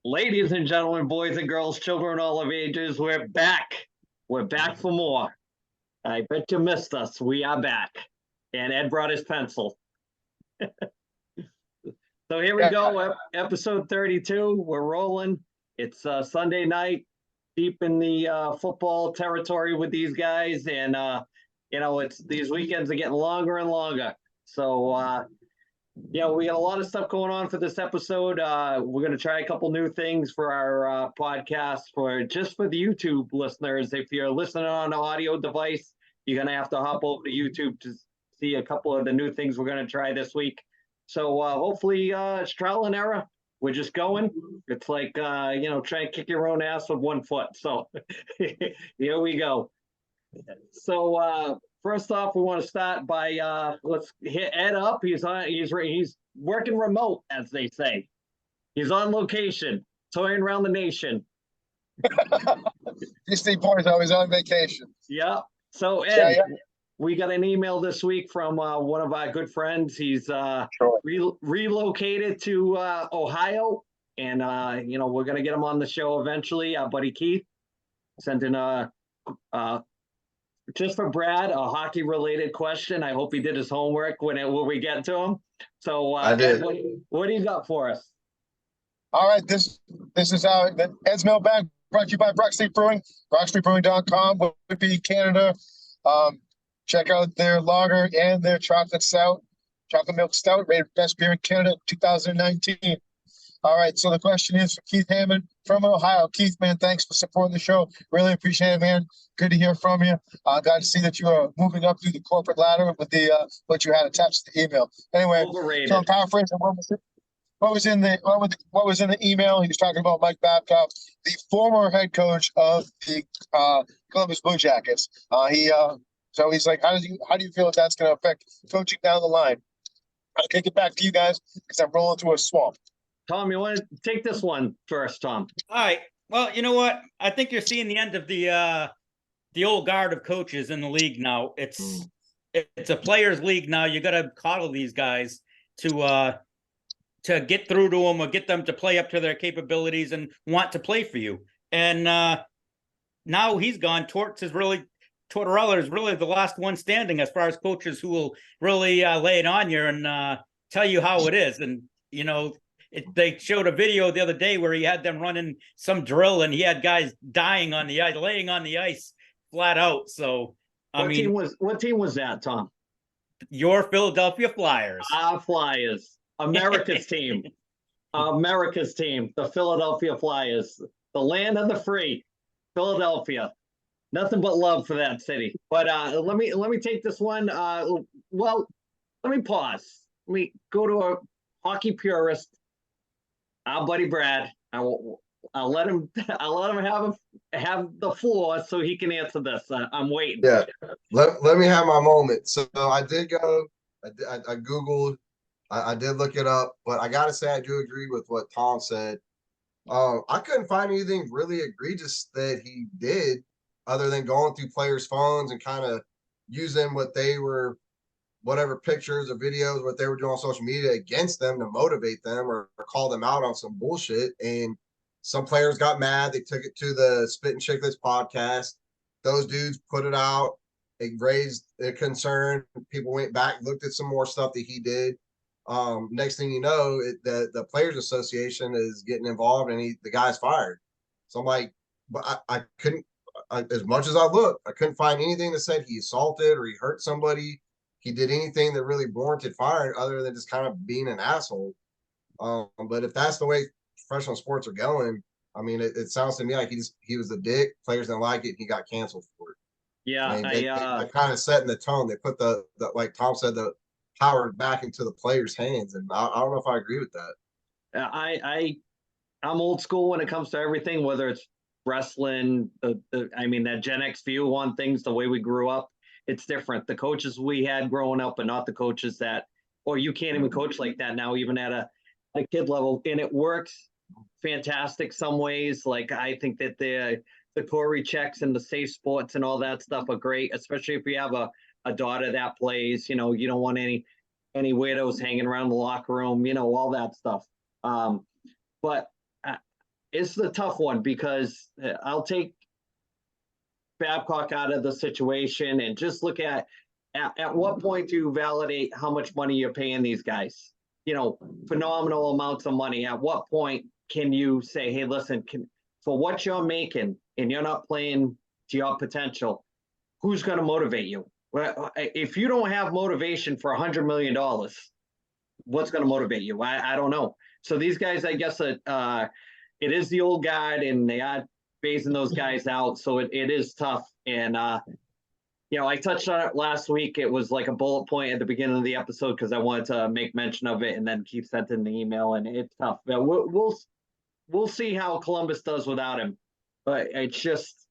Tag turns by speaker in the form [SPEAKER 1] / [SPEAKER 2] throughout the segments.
[SPEAKER 1] Ladies and gentlemen, boys and girls, children all of ages, we're back. We're back for more. I bet you missed us. We are back. And Ed brought his pencil. So here we go, episode 32. We're rolling. It's Sunday night, deep in the football territory with these guys. And, it's these weekends are getting longer and longer. So, we got a lot of stuff going on for this episode. We're going to try a couple new things for our podcast for the YouTube listeners. If you're listening on an audio device, you're going to have to hop over to YouTube to see a couple of the new things we're going to try this week. So hopefully it's trial and error. We're just going. It's like, trying to kick your own ass with one foot. So here we go. So first off, we want to start by let's hit Ed up. He's working remote, as they say. He's on location, touring around the nation.
[SPEAKER 2] Disney boys always on vacation.
[SPEAKER 1] Yeah. So Ed, we got an email this week from one of our good friends. He's relocated to Ohio, and we're gonna get him on the show eventually. Our buddy Keith sent in just for Brad, a hockey-related question. I hope he did his homework when we get to him. So,
[SPEAKER 3] I did.
[SPEAKER 1] What do you got for us?
[SPEAKER 2] All right, this is Ed's Mailbag, brought to you by Brock Street Brewing, brockstreetbrewing.com, Whitby, Canada. Check out their lager and their chocolate milk stout, rated best beer in Canada 2019. All right, so the question is for Keith Hammond from Ohio. Keith, man, thanks for supporting the show. Really appreciate it, man. Good to hear from you. Glad to see that you are moving up through the corporate ladder with the what you had attached to the email. Anyway,
[SPEAKER 1] overrated.
[SPEAKER 2] So I'm paraphrasing what was in the email. He was talking about Mike Babcock, the former head coach of the Columbus Blue Jackets. So he's like, how do you feel that's going to affect coaching down the line? I'll kick it back to you guys because I'm rolling through a swamp.
[SPEAKER 1] Tom, you want to take this one first, Tom?
[SPEAKER 4] All right. Well, you know what? I think you're seeing the end of the old guard of coaches in the league now. It's a players' league now. You got to coddle these guys to get through to them or get them to play up to their capabilities and want to play for you. And now he's gone. Tortorella is really the last one standing as far as coaches who will really lay it on you and tell you how it is. And they showed a video the other day where he had them running some drill and he had guys dying on the ice, laying on the ice flat out. So,
[SPEAKER 1] what team was that, Tom?
[SPEAKER 4] Your Philadelphia Flyers.
[SPEAKER 1] Our Flyers. America's team. America's team. The Philadelphia Flyers. The land of the free. Philadelphia. Nothing but love for that city. But let me take this one. Let me pause. Let me go to a hockey purist. Our buddy Brad. I'll let him have the floor so he can answer this. I'm waiting.
[SPEAKER 3] Yeah, let me have my moment. So I did go. I Googled. I did look it up, but I gotta say I do agree with what Tom said. I couldn't find anything really egregious that he did, other than going through players' phones and kind of using whatever pictures or videos, what they were doing on social media against them to motivate them or call them out on some bullshit. And some players got mad. They took it to the Spit and Chicklets podcast. Those dudes put it out. It raised a concern. People went back, looked at some more stuff that he did. Next thing you know, the Players Association is getting involved and the guy's fired. So I'm like, but I couldn't, as much as I looked, I couldn't find anything that said he assaulted or he hurt somebody. He did anything that really warranted firing other than just kind of being an asshole. But if that's the way professional sports are going, I mean, it sounds to me like he was a dick. Players didn't like it. He got canceled for it.
[SPEAKER 1] Yeah,
[SPEAKER 3] I mean, they kind of set in the tone. They put the like Tom said, the power back into the players' hands, and I don't know if I agree with that.
[SPEAKER 1] I'm old school when it comes to everything, whether it's wrestling. That Gen X view on things, the way we grew up. It's different. The coaches we had growing up and not the coaches or you can't even coach like that now, even at a kid level. And it works fantastic some ways. Like I think that the Corey checks and the safe sports and all that stuff are great, especially if you have a daughter that plays. You don't want any weirdos hanging around the locker room, all that stuff. But it's the tough one because I'll take Babcock out of the situation and just look at what point do you validate how much money you're paying these guys? Phenomenal amounts of money. At what point can you say, hey, listen, for what you're making and you're not playing to your potential, who's going to motivate you? Well, if you don't have motivation for $100 million, what's going to motivate you? I don't know. So these guys, I guess it is the old guard and they are phasing those guys out. So it is tough. And, I touched on it last week. It was like a bullet point at the beginning of the episode because I wanted to make mention of it and then keep sending the email. And it's tough. But we'll see how Columbus does without him. But it's just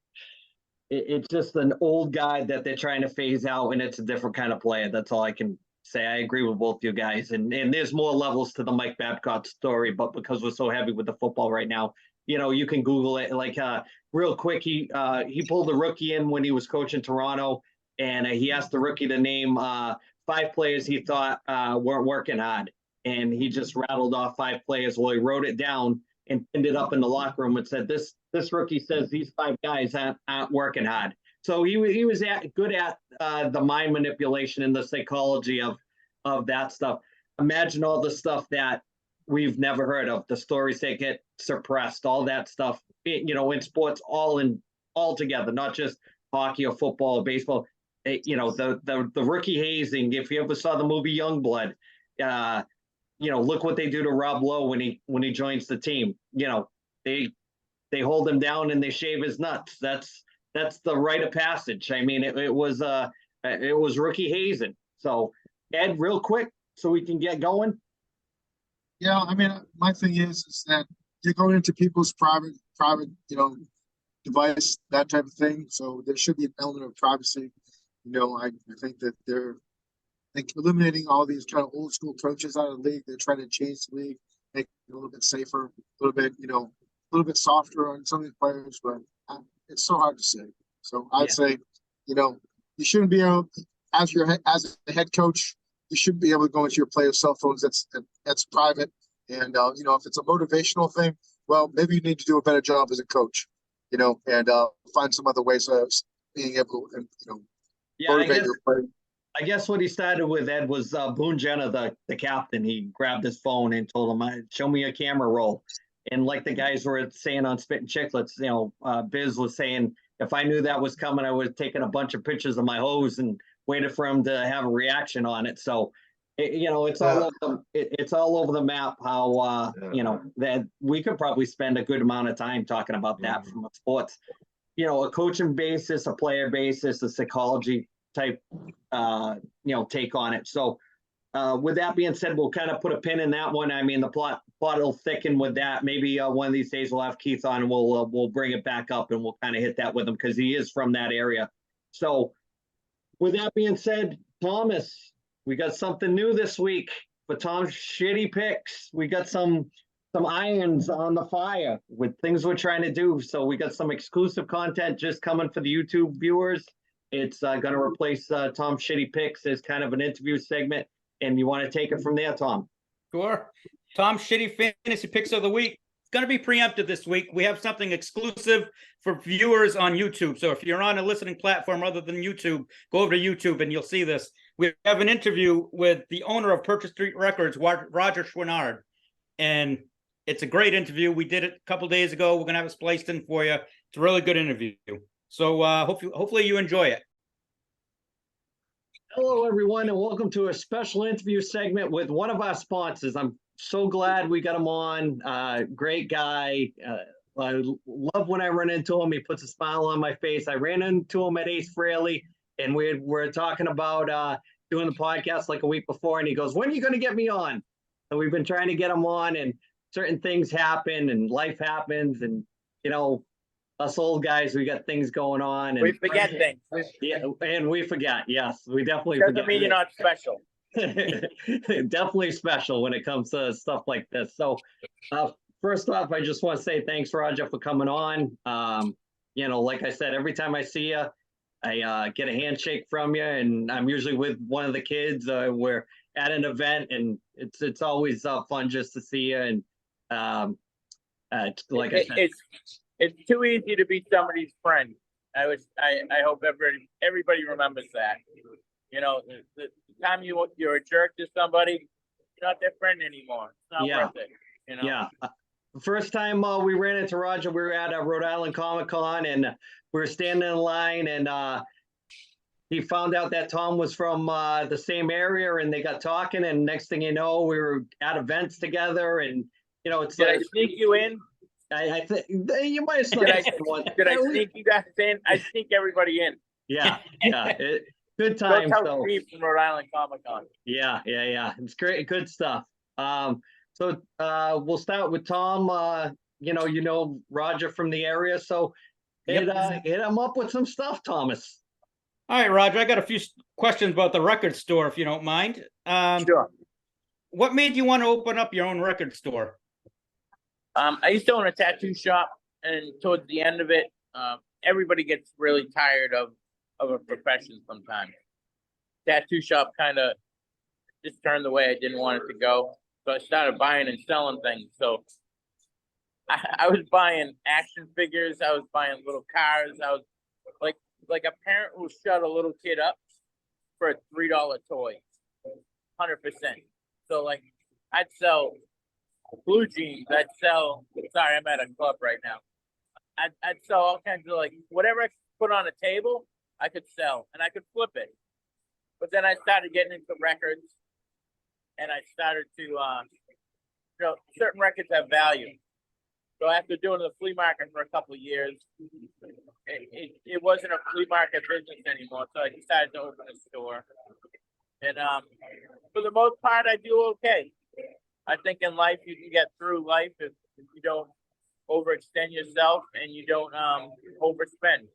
[SPEAKER 1] an old guy that they're trying to phase out, and it's a different kind of player. That's all I can say. I agree with both you guys. And there's more levels to the Mike Babcock story, but because we're so heavy with the football right now, you can Google it. Like real quick, he pulled a rookie in when he was coaching Toronto, and he asked the rookie to name 5 players he thought weren't working hard. And he just rattled off 5 players. Well, he wrote it down and pinned it up in the locker room and said, this rookie says these 5 guys aren't working hard. So he was good at the mind manipulation and the psychology of that stuff. Imagine all the stuff that we've never heard of, the stories that get suppressed, all that stuff, in sports, all together, not just hockey or football or baseball. The rookie hazing, if you ever saw the movie Youngblood, look what they do to Rob Lowe when he joins the team. They hold him down and they shave his nuts. That's the rite of passage. I mean, it was rookie hazing. So Ed, real quick, so we can get going.
[SPEAKER 2] Yeah, I mean, my thing is that you're going into people's private, device, that type of thing. So there should be an element of privacy. I think that they're eliminating all these kind of old school coaches out of the league. They're trying to change the league, make it a little bit safer, a little bit softer on some of these players, but it's so hard to say. So I'd say, you shouldn't be able, as the head coach, you shouldn't be able to go into your players' cell phones. That's private. And if it's a motivational thing, well, maybe you need to do a better job as a coach, and find some other ways of being able to, motivate your players.
[SPEAKER 1] I guess what he started with, Ed, was Boone Jenner, the captain. He grabbed his phone and told him, show me a camera roll. And like the guys were saying on Spittin' Chicklets, Biz was saying, if I knew that was coming, I would have taken a bunch of pictures of my hose and waited for him to have a reaction on it. So, it's all over the map how, that we could probably spend a good amount of time talking about that from a sports, a coaching basis, a player basis, a psychology type, take on it. So with that being said, we'll kind of put a pin in that one. I mean, the plot will thicken with that. Maybe one of these days we'll have Keith on and we'll bring it back up and we'll kind of hit that with him because he is from that area. So with that being said, Thomas, we got something new this week for Tom's Shitty Picks. We got some irons on the fire with things we're trying to do. So we got some exclusive content just coming for the YouTube viewers. It's going to replace Tom's Shitty Picks as kind of an interview segment. And you want to take it from there, Tom?
[SPEAKER 4] Sure. Tom's Shitty Fantasy Picks of the Week. It's going to be preemptive this week. We have something exclusive for viewers on YouTube. So if you're on a listening platform other than YouTube, go over to YouTube and you'll see this. We have an interview with the owner of Purchase Street Records, Roger Schwinnard. And it's a great interview. We did it a couple days ago. We're going to have it spliced in for you. It's a really good interview. So hopefully you enjoy it.
[SPEAKER 1] Hello, everyone, and welcome to a special interview segment with one of our sponsors. I'm so glad we got him on. Great guy. I love when I run into him. He puts a smile on my face. I ran into him at Ace Frehley, and we're talking about doing the podcast like a week before, and he goes, when are you going to get me on? And we've been trying to get him on, and certain things happen, and life happens, and, us old guys, we got things going on. And
[SPEAKER 5] we forget things.
[SPEAKER 1] Yeah, and we forget. Yes, we definitely
[SPEAKER 5] Doesn't
[SPEAKER 1] forget.
[SPEAKER 5] mean you're not special.
[SPEAKER 1] Definitely special when it comes to stuff like this. So, first off, I just want to say thanks, Roger, for coming on. Like I said, every time I see you, I get a handshake from you, and I'm usually with one of the kids. We're at an event, and it's always fun just to see you. And Like I said,
[SPEAKER 5] It's too easy to be somebody's friend. I hope everybody remembers that. You know, the time you're a jerk to somebody, you're not their friend anymore. It's not
[SPEAKER 1] Yeah.
[SPEAKER 5] worth it. You know.
[SPEAKER 1] yeah. First time we ran into Roger, we were at Rhode Island Comic Con, and we were standing in line, and he found out that Tom was from the same area, and they got talking, and next thing you know, we were at events together, and you know, it's
[SPEAKER 5] Did
[SPEAKER 1] like
[SPEAKER 5] I sneak you in?
[SPEAKER 1] I think you might have snuck
[SPEAKER 5] Did I
[SPEAKER 1] us in one.
[SPEAKER 5] Did I sneak you guys in? I sneak everybody in.
[SPEAKER 1] Yeah, good
[SPEAKER 5] Go
[SPEAKER 1] time.
[SPEAKER 5] tell
[SPEAKER 1] So
[SPEAKER 5] Steve from Rhode Island Comic Con.
[SPEAKER 1] yeah. It's great, good stuff. So we'll start with Tom. You know Roger from the area, so hit him up with some stuff, Thomas.
[SPEAKER 4] All right, Roger, I got a few questions about the record store, if you don't mind.
[SPEAKER 5] Sure.
[SPEAKER 4] What made you want to open up your own record store?
[SPEAKER 5] I used to own a tattoo shop, and towards the end of it, everybody gets really tired of a profession sometimes. Tattoo shop kind of just turned the way I didn't want it to go. So I started buying and selling things. So I was buying action figures. I was buying little cars. I was like a parent will shut a little kid up for a $3 toy, 100%. So like I'd sell blue jeans. I'd sell. Sorry, I'm at a club right now. I'd sell all kinds of like whatever I could put on a table, I could sell and I could flip it. But then I started getting into records, and I started to, certain records have value. So after doing the flea market for a couple of years, it wasn't a flea market business anymore. So I decided to open a store. And for the most part, I do okay. I think in life you can get through life if you don't overextend yourself and you don't overspend.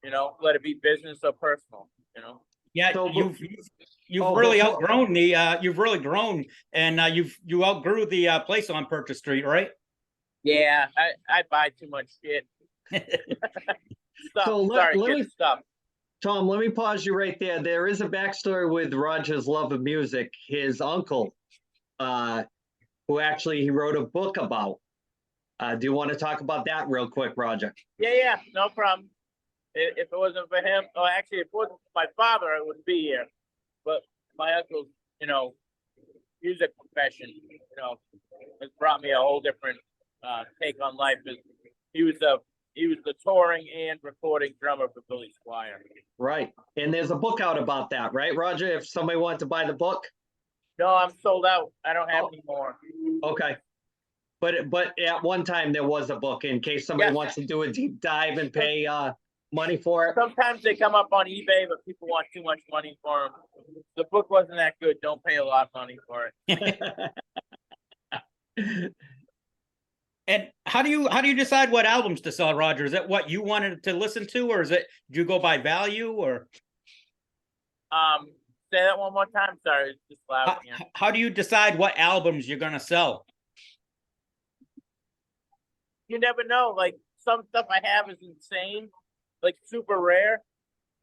[SPEAKER 5] You know, let it be business or personal. You know.
[SPEAKER 4] Yeah,
[SPEAKER 1] So,
[SPEAKER 4] you've really outgrown you've really grown, and you outgrew the place on Purchase Street, right?
[SPEAKER 5] Yeah, I buy too much shit.
[SPEAKER 1] So let me
[SPEAKER 5] Stop.
[SPEAKER 1] Tom, let me pause you right there. There is a backstory with Roger's love of music. His uncle, who actually he wrote a book about. Do you want to talk about that real quick, Roger?
[SPEAKER 5] Yeah, no problem. If it wasn't for him, or actually, if it wasn't for my father, I wouldn't be here. But my uncle's, music profession, has brought me a whole different take on life. He was the touring and recording drummer for Billy Squier.
[SPEAKER 1] Right. And there's a book out about that, right, Roger? If somebody wanted to buy the book?
[SPEAKER 5] No, I'm sold out. I don't have any more.
[SPEAKER 1] Okay. But at one time there was a book in case somebody wants to do a deep dive and pay money for it.
[SPEAKER 5] Sometimes they come up on eBay, but people want too much money for them. The book wasn't that good. Don't pay a lot of money for it.
[SPEAKER 4] And how do you decide what albums to sell, Roger? Is it what you wanted to listen to, or do you go by value, or?
[SPEAKER 5] Say that one more time. Sorry, it's just loud here.
[SPEAKER 4] How do you decide what albums you're gonna sell?
[SPEAKER 5] You never know. Like some stuff I have is insane, like super rare,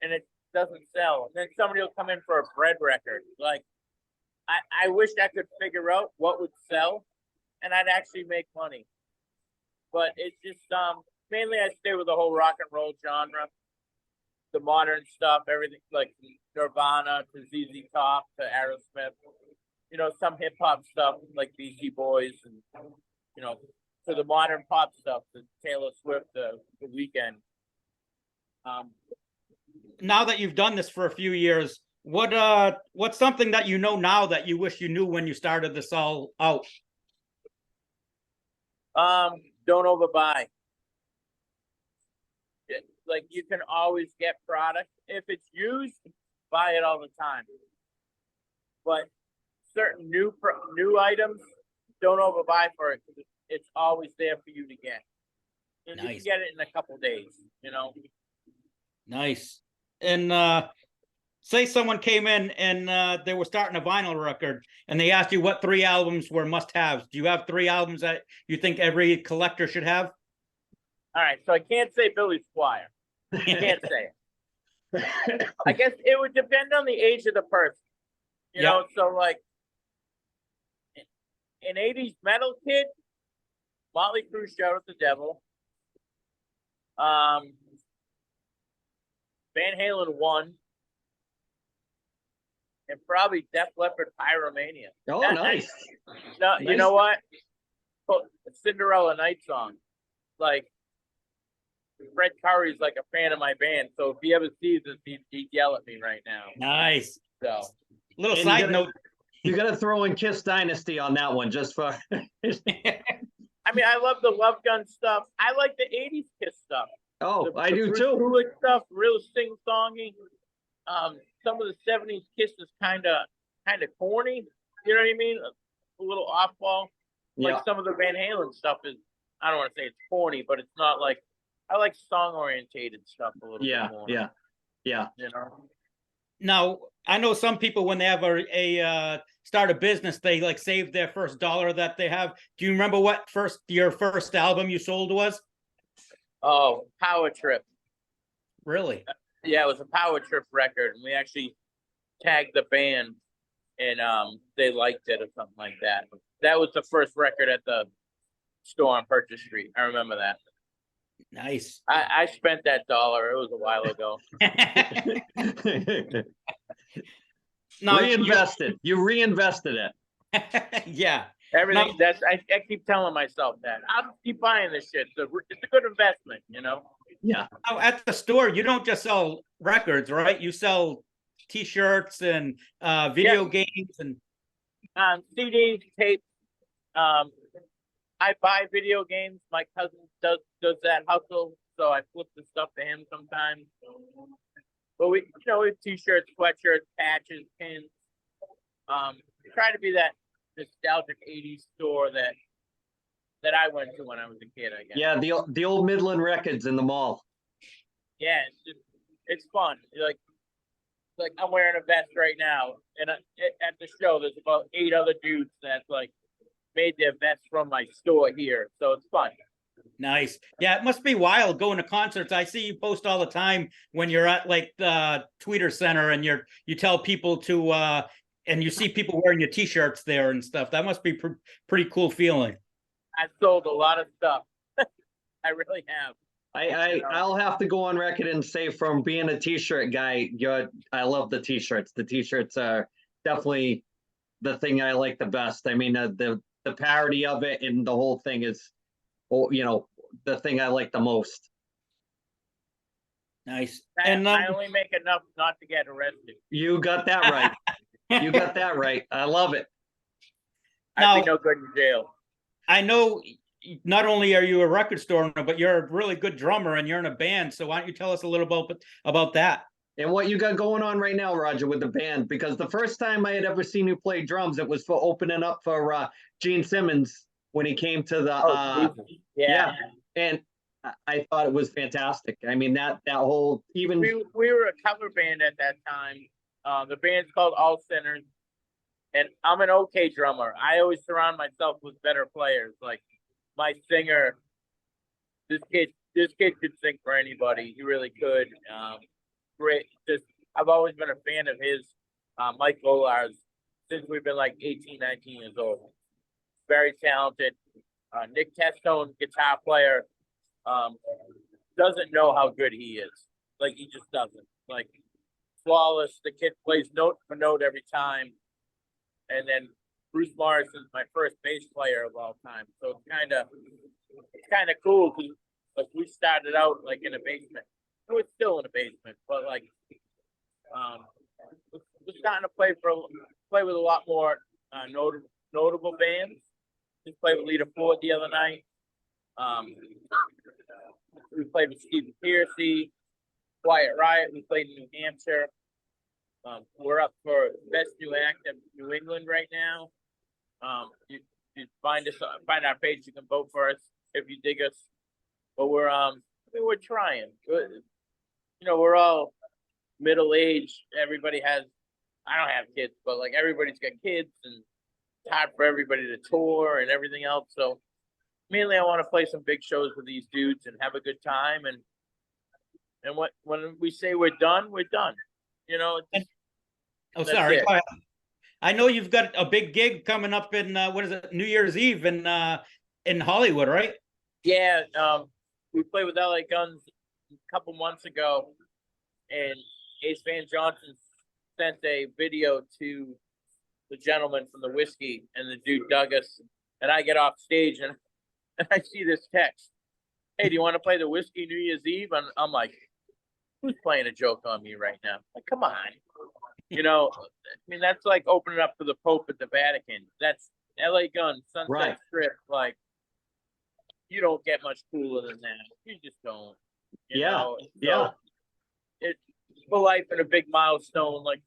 [SPEAKER 5] and it doesn't sell. And then somebody will come in for a bread record. Like I wish I could figure out what would sell, and I'd actually make money. But it's just mainly I stay with the whole rock and roll genre, the modern stuff, everything like Nirvana to ZZ Top to Aerosmith, some hip hop stuff like Beastie Boys, and to the modern pop stuff, the Taylor Swift, the Weeknd.
[SPEAKER 4] Now that you've done this for a few years, what's something that you know now that you wish you knew when you started this all out?
[SPEAKER 5] Don't overbuy. Like you can always get product. If it's used, buy it all the time. But certain new items, don't overbuy for it because it's always there for you to get. And you can get it in a couple days,
[SPEAKER 4] Nice. And say someone came in and they were starting a vinyl record and they asked you what 3 albums were must-haves. Do you have 3 albums that you think every collector should have?
[SPEAKER 5] All right, so I can't say Billy Squier. I can't say it. I guess it would depend on the age of the person. You know, so like an 80s metal kid Motley Crue, Shout at the Devil. Van Halen 1. And probably Def Leppard Pyromania.
[SPEAKER 1] Oh, nice.
[SPEAKER 5] No,
[SPEAKER 1] Nice.
[SPEAKER 5] you know what? Cinderella Night Song. Like, Fred Curry's like a fan of my band, so if he ever sees this, he'd yell at me right now.
[SPEAKER 4] Nice.
[SPEAKER 5] So,
[SPEAKER 4] Little
[SPEAKER 1] And
[SPEAKER 4] side note.
[SPEAKER 1] You got to throw in Kiss Dynasty on that one just for.
[SPEAKER 5] I mean, I love the Love Gun stuff. I like the 80s Kiss stuff.
[SPEAKER 1] Oh,
[SPEAKER 5] The
[SPEAKER 1] I do
[SPEAKER 5] Bruce
[SPEAKER 1] too.
[SPEAKER 5] Kulick stuff, real sing-songy. Some of the 70s Kiss is kind of corny. You know what I mean? A little off-ball. Like
[SPEAKER 1] Yeah.
[SPEAKER 5] some of the Van Halen stuff is, I don't want to say it's corny, but it's not like, I like song-orientated stuff a little
[SPEAKER 1] Yeah.
[SPEAKER 5] bit more.
[SPEAKER 1] Yeah. Yeah.
[SPEAKER 5] You know?
[SPEAKER 4] Now, I know some people when they have a start a business, they like save their first dollar that they have. Do you remember what your first album you sold was?
[SPEAKER 5] Oh, Power Trip.
[SPEAKER 4] Really?
[SPEAKER 5] Yeah, it was a Power Trip record, and we actually tagged the band, and they liked it or something like that. That was the first record at the store on Purchase Street. I remember that.
[SPEAKER 4] Nice.
[SPEAKER 5] I spent that dollar. It was a while ago.
[SPEAKER 4] Now,
[SPEAKER 1] Reinvested. You reinvested it.
[SPEAKER 4] yeah.
[SPEAKER 5] Everything.
[SPEAKER 4] Now-
[SPEAKER 5] I keep telling myself that. I'll keep buying this shit. It's a good investment, you know.
[SPEAKER 1] Yeah.
[SPEAKER 4] Now, at the store, you don't just sell records, right? You sell T-shirts and video games and
[SPEAKER 5] CDs, tapes. I buy video games. My cousin does that hustle, so I flip the stuff to him sometimes. But we have T-shirts, sweatshirts, patches, pins. Try to be that nostalgic '80s store that I went to when I was a kid. I guess.
[SPEAKER 1] Yeah. The old Midland Records in the mall.
[SPEAKER 5] Yeah, it's fun. Like I'm wearing a vest right now, and at the show, there's about 8 other dudes that like made their vests from my store here, so it's fun.
[SPEAKER 4] nice. Yeah, it must be wild going to concerts. I see you post all the time when you're at like the Tweeter Center and you tell people to and you see people wearing your T-shirts there and stuff. That must be pretty cool feeling.
[SPEAKER 5] I've sold a lot of stuff. I really have.
[SPEAKER 1] I'll have to go on record and say, from being a T-shirt guy, I love the T-shirts. The T-shirts are definitely the thing I like the best. I mean, the parody of it and the whole thing is, the thing I like the most.
[SPEAKER 4] Nice.
[SPEAKER 5] And I only make enough not to get arrested.
[SPEAKER 1] You got that right. You got that right. I love it.
[SPEAKER 5] I'd be no good in jail.
[SPEAKER 4] I know not only are you a record store owner, but you're a really good drummer and you're in a band. So why don't you tell us a little about that?
[SPEAKER 1] And what you got going on right now, Roger, with the band? Because the first time I had ever seen you play drums, it was for opening up for Gene Simmons when he came to the
[SPEAKER 5] yeah.
[SPEAKER 1] And I thought it was fantastic. I mean, that whole even
[SPEAKER 5] we were a cover band at that time. The band's called All Sinners, and I'm an okay drummer. I always surround myself with better players. Like my singer, this kid could sing for anybody. He really could. Great. I've always been a fan of his, Mike Volar's, since we've been like 18, 19 years old. Very talented. Nick Testone, guitar player, doesn't know how good he is. Like, he just doesn't. Like, flawless. The kid plays note for note every time. And then Bruce Morrison's my first bass player of all time. So it's kind of cool because like we started out like in a basement. We're still in a basement, but like we're starting to play with a lot more notable bands. Just played with Lita Ford the other night. We played with Stephen Piercy, Quiet Riot. We played in New Hampshire. We're up for Best New Act in New England right now. You find our page. You can vote for us if you dig us. But we're trying. We're all middle aged. Everybody has. I don't have kids, but like everybody's got kids, and it's hard for everybody to tour and everything else. So mainly, I want to play some big shows with these dudes and have a good time. And when we say we're done, we're done.
[SPEAKER 4] Oh, sorry. I know you've got a big gig coming up in New Year's Eve in in Hollywood, right?
[SPEAKER 5] Yeah, we played with LA Guns a couple months ago, and Ace Van Johnson sent a video to the gentleman from the whiskey, and the dude dug us. And I get off stage, and I see this text. Hey, do you want to play the whiskey New Year's Eve? And I'm like, who's playing a joke on me right now? Like, come on. You know, I mean, that's like opening up to the Pope at the Vatican. That's LA Guns, Sunset
[SPEAKER 1] Right.
[SPEAKER 5] Strip. Like, you don't get much cooler than that. You just don't. You
[SPEAKER 1] Yeah,
[SPEAKER 5] know?
[SPEAKER 1] yeah.
[SPEAKER 5] It's for life and a big milestone. Like,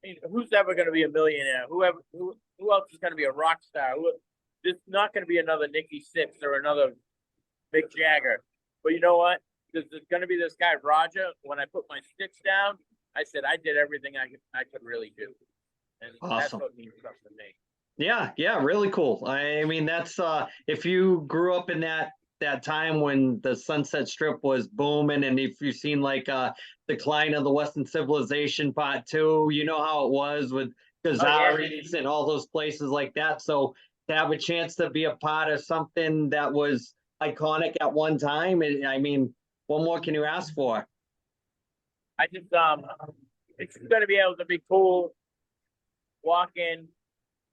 [SPEAKER 5] I mean, who's ever going to be a millionaire? Who else is going to be a rock star? There's not going to be another Nikki Sixx or another Mick Jagger. But you know what? There's going to be this guy, Roger. When I put my sticks down, I said I did everything I could really do. And that's
[SPEAKER 1] Awesome.
[SPEAKER 5] what means something to me.
[SPEAKER 1] Yeah, really cool. I mean, that's if you grew up in that time when the Sunset Strip was booming, and if you've seen like Decline of the Western Civilization Part 2, you know how it was with Gazaris and all those places like that. So to have a chance to be a part of something that was iconic at one time, I mean, what more can you ask for?
[SPEAKER 5] I just it's going to be able to be cool. Walk in.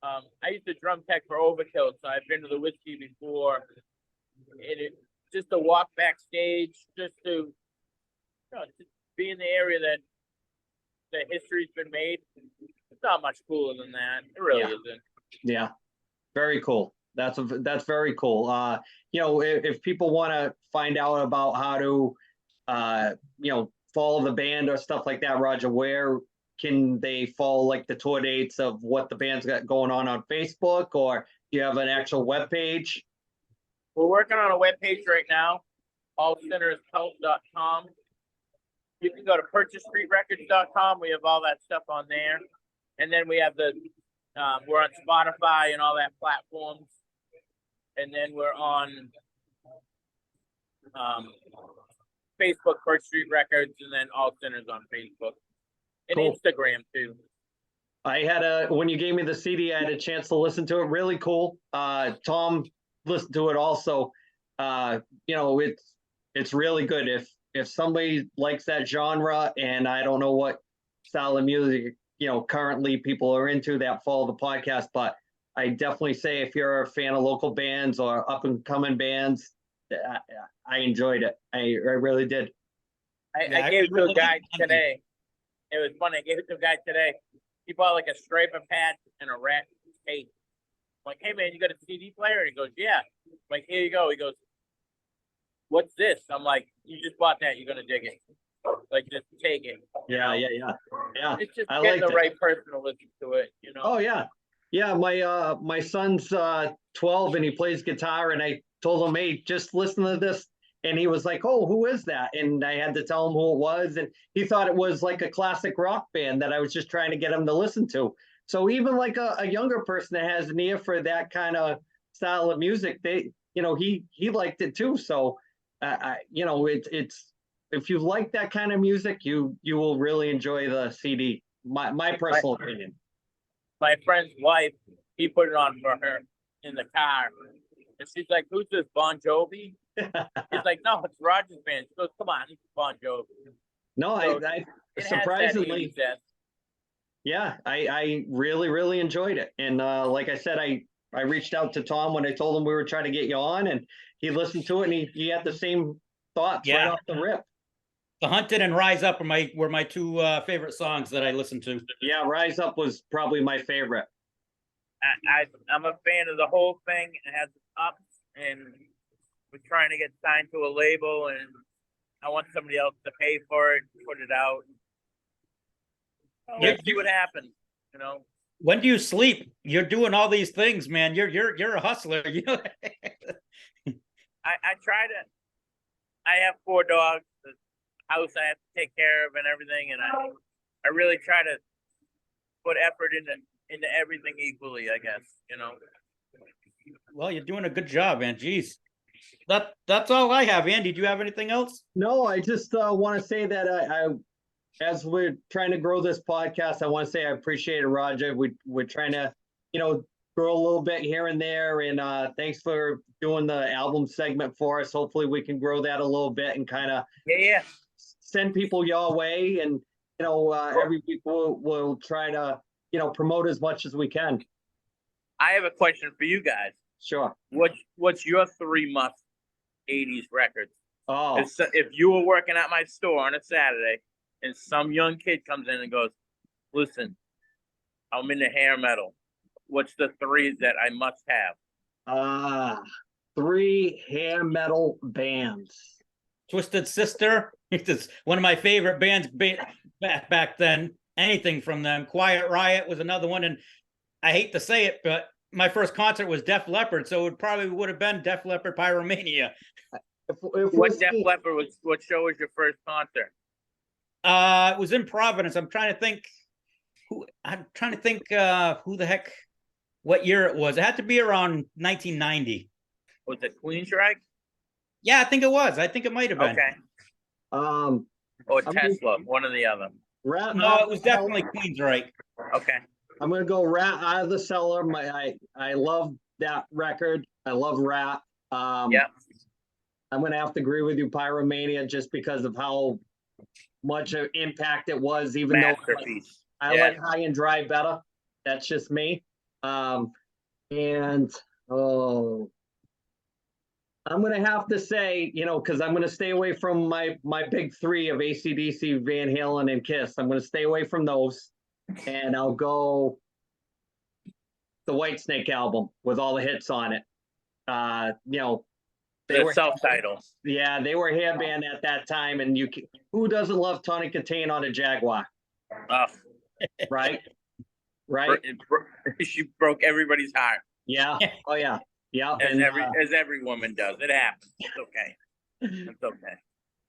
[SPEAKER 5] I used to drum tech for Overkill, so I've been to the whiskey before. And just to walk backstage, just to just be in the area that the history's been made. It's not much cooler than that. It really isn't.
[SPEAKER 1] Yeah, very cool. That's very cool. You know, if people want to find out about how to, you know, follow the band or stuff like that, Roger, where can they follow like the tour dates of what the band's got going on Facebook, or do you have an actual web page?
[SPEAKER 5] We're working on a web page right now, allsinnershealth.com. You can go to purchasestreetrecords.com. We have all that stuff on there. And then we have we're on Spotify and all that platforms. And then we're on Facebook, Purchase Street Records, and then All Sinners on Facebook. And
[SPEAKER 1] Cool.
[SPEAKER 5] Instagram too.
[SPEAKER 1] I had when you gave me the CD, I had a chance to listen to it. Really cool. Tom listened to it also. You know, it's really good. If somebody likes that genre, and I don't know what style of music, you know, currently people are into that follow the podcast, but I definitely say if you're a fan of local bands or up and coming bands, I enjoyed it. I really did.
[SPEAKER 5] I gave it to a guy today. It was funny. I gave it to a guy today. He bought like a striper pad and a rat tape. I'm like, hey man, you got a CD player? And he goes, yeah. I'm like, here you go. He goes, what's this? I'm like, you just bought that. You're gonna dig it. Like, just take it.
[SPEAKER 1] Yeah.
[SPEAKER 5] It's just
[SPEAKER 1] I
[SPEAKER 5] getting
[SPEAKER 1] liked
[SPEAKER 5] the right person to listen to it. You know.
[SPEAKER 1] Oh yeah. My son's 12 and he plays guitar, and I told him, hey, just listen to this. And he was like, oh, who is that? And I had to tell him who it was. And he thought it was like a classic rock band that I was just trying to get him to listen to. So even like a younger person that has an ear for that kind of style of music, he liked it too. So, it's if you like that kind of music, you will really enjoy the CD. My personal opinion.
[SPEAKER 5] My friend's wife, he put it on for her in the car. And she's like, who's this, Bon Jovi? He's like, no, it's Roger's band. She goes, come on, it's Bon Jovi.
[SPEAKER 1] No,
[SPEAKER 5] So
[SPEAKER 1] I
[SPEAKER 5] it has
[SPEAKER 1] surprisingly,
[SPEAKER 5] that 80s zest.
[SPEAKER 1] yeah, I really enjoyed it. And like I said, I reached out to Tom when I told him we were trying to get you on, and he listened to it, and he had the same thoughts right off the rip.
[SPEAKER 4] The Hunted and Rise Up were my two favorite songs that I listened to.
[SPEAKER 1] Yeah, Rise Up was probably my favorite.
[SPEAKER 5] I'm a fan of the whole thing. It has ups, and we're trying to get signed to a label, and I want somebody else to pay for it, put it out. Let's see what happens, you know.
[SPEAKER 4] When do you sleep? You're doing all these things, man. You're a hustler. You know.
[SPEAKER 5] I try to. I have 4 dogs. The house I have to take care of and everything, and I really try to put effort into everything equally, I guess, you know.
[SPEAKER 4] Well, you're doing a good job, man. Jeez. That's all I have. Andy, do you have anything else?
[SPEAKER 1] No, I just want to say that I as we're trying to grow this podcast, I want to say I appreciate it, Roger. We're trying to, grow a little bit here and there. And thanks for doing the album segment for us. Hopefully we can grow that a little bit and kind of
[SPEAKER 5] Yeah.
[SPEAKER 1] send people your way. And, every week we'll try to, promote as much as we can.
[SPEAKER 5] I have a question for you guys.
[SPEAKER 1] Sure.
[SPEAKER 5] What's your 3 must 80s records?
[SPEAKER 1] Oh,
[SPEAKER 5] If you were working at my store on a Saturday and some young kid comes in and goes, listen, I'm into hair metal. What's the 3 that I must have?
[SPEAKER 1] 3 hair metal bands.
[SPEAKER 4] Twisted Sister. It's one of my favorite bands back then. Anything from them. Quiet Riot was another one. And I hate to say it, but my first concert was Def Leppard. So it probably would have been Def Leppard Pyromania.
[SPEAKER 5] What Def Leppard what show was your first concert?
[SPEAKER 4] It was in Providence. I'm trying to think who the heck, what year it was. It had to be around 1990.
[SPEAKER 5] Was it Queensryche?
[SPEAKER 4] Yeah, I think it was. I think it might have been.
[SPEAKER 5] Okay. Or Tesla, one or the other.
[SPEAKER 4] No, it was definitely Queensryche.
[SPEAKER 5] Okay.
[SPEAKER 1] I'm gonna go Rat Out of the Cellar. I love that record. I love Rat.
[SPEAKER 5] Yeah.
[SPEAKER 1] I'm gonna have to agree with you, Pyromania, just because of how much of impact it was. Even
[SPEAKER 5] Masterpiece.
[SPEAKER 1] though I like High and Dry better. That's just me. I'm gonna have to say, because I'm gonna stay away from my big 3 of AC/DC, Van Halen, and Kiss. I'm gonna stay away from those, and I'll go the Whitesnake album with all the hits on it. They were
[SPEAKER 5] self-title.
[SPEAKER 1] Yeah, they were hair band at that time, and who doesn't love Tony Katane on a Jaguar? Right?
[SPEAKER 5] She broke everybody's heart.
[SPEAKER 1] Yeah. Oh yeah. Yeah.
[SPEAKER 5] As every woman does. It happens. It's okay. It's okay.